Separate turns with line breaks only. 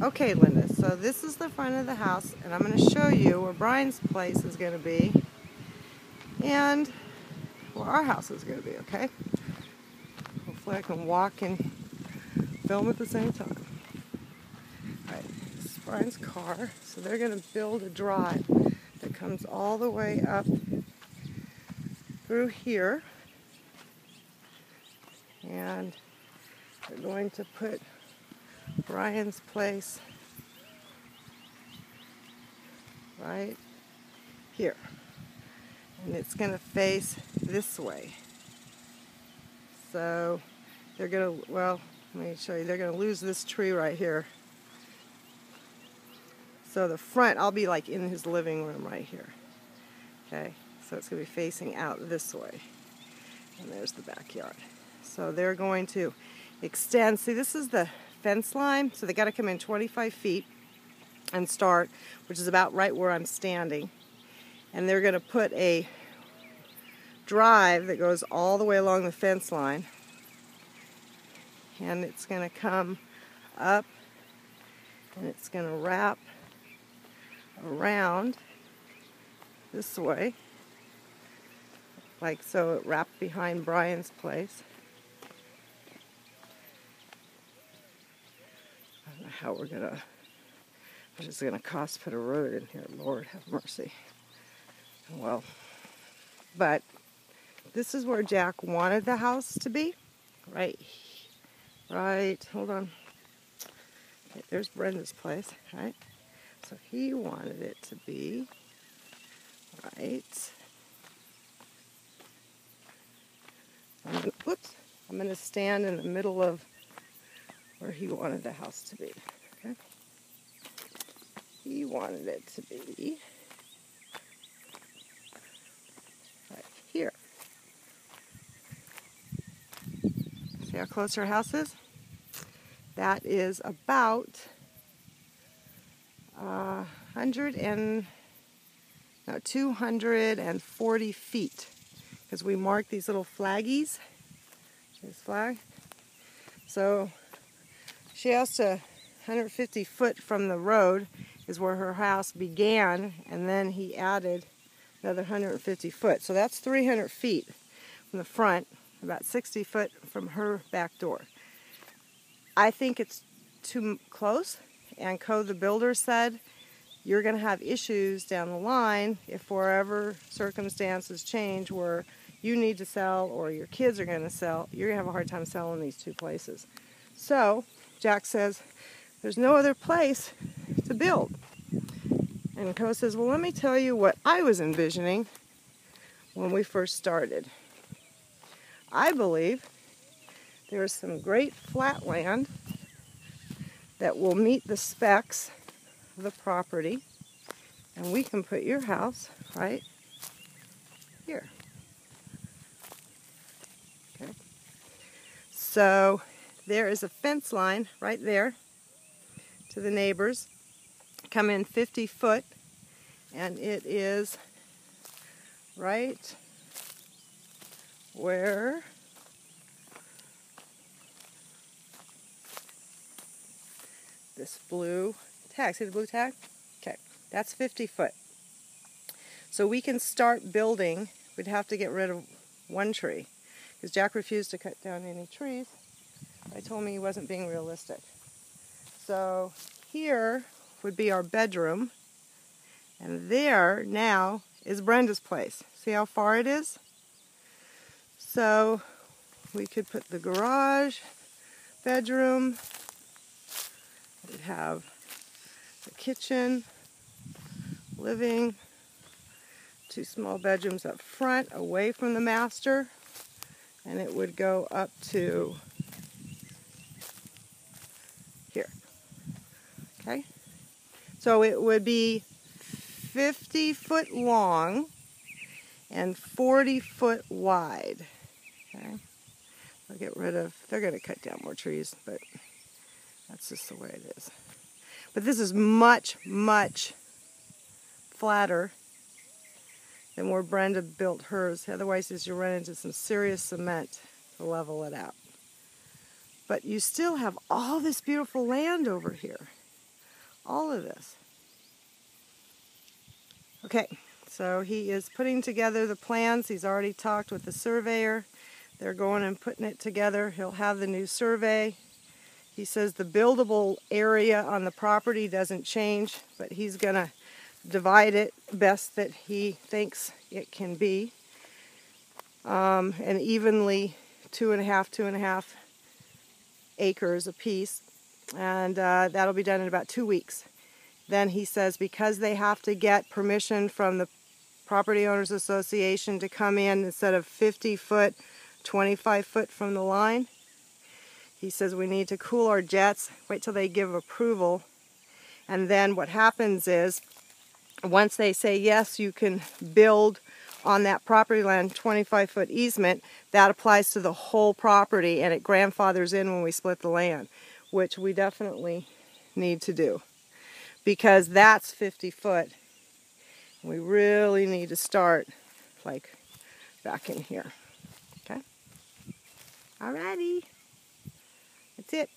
Okay, Linda, so this is the front of the house, and I'm going to show you where Brian's place is going to be and where our house is going to be, okay? Hopefully I can walk and film at the same time. All right, this is Brian's car, so they're going to build a drive that comes all the way up through here, and they're going to put Brian's place right here, and it's going to face this way. So they're going to, well, let me show you, they're going to lose this tree right here. So the front, I'll be like in his living room right here. Okay, so it's going to be facing out this way. And there's the backyard. So they're going to extend, see, this is the fence line, so they got to come in 25 feet and start, which is about right where I'm standing. And they're going to put a drive that goes all the way along the fence line, and it's going to come up and it's going to wrap around this way, like so. It wrapped behind Brian's place. I don't know how we're going to, what it's going to cost to put a road in here. Lord have mercy. Well, but this is where Jack wanted the house to be. Right, hold on. Okay, there's Brenda's place, right? So he wanted it to be right. I'm going to stand in the middle of where he wanted the house to be, okay? He wanted it to be right here. See how close our house is? That is about 240 feet, because we marked these little flaggies. This flag. So she has to 150 foot from the road is where her house began, and then he added another 150 foot. So that's 300 feet from the front, about 60 foot from her back door. I think it's too close, and the builder said you're going to have issues down the line if forever circumstances change where you need to sell or your kids are going to sell. You're going to have a hard time selling these two places. So Jack says there's no other place to build. And Co says, well, let me tell you what I was envisioning when we first started. I believe there's some great flat land that will meet the specs of the property, and we can put your house right here. Okay. So there is a fence line right there to the neighbors. Come in 50 foot, and it is right where this blue tag, see the blue tag? Okay, that's 50 foot. So we can start building. We'd have to get rid of one tree, because Jack refused to cut down any trees. I told me he wasn't being realistic. So here would be our bedroom, and there now is Brenda's place. See how far it is? So we could put the garage, bedroom, we'd have the kitchen, living, two small bedrooms up front away from the master, and it would go up to here. Okay? So it would be 50 foot long and 40 foot wide. Okay? I'll get rid of, they're going to cut down more trees, but that's just the way it is. But this is much, much flatter than where Brenda built hers. Otherwise, you run into some serious cement to level it out. But you still have all this beautiful land over here. all of this. Okay, so he is putting together the plans. He's already talked with the surveyor. They're going and putting it together. He'll have the new survey. He says the buildable area on the property doesn't change, but he's going to divide it best that he thinks it can be. And evenly 2.5 acres apiece. And that'll be done in about 2 weeks. Then he says because they have to get permission from the Property Owners Association to come in instead of 50 foot, 25 foot from the line. He says we need to cool our jets, wait till they give approval. And then what happens is, once they say yes, you can build on that property land 25-foot easement, that applies to the whole property and it grandfathers in when we split the land, which we definitely need to do. Because that's 50 foot. We really need to start like back in here. Okay? Alrighty. That's it.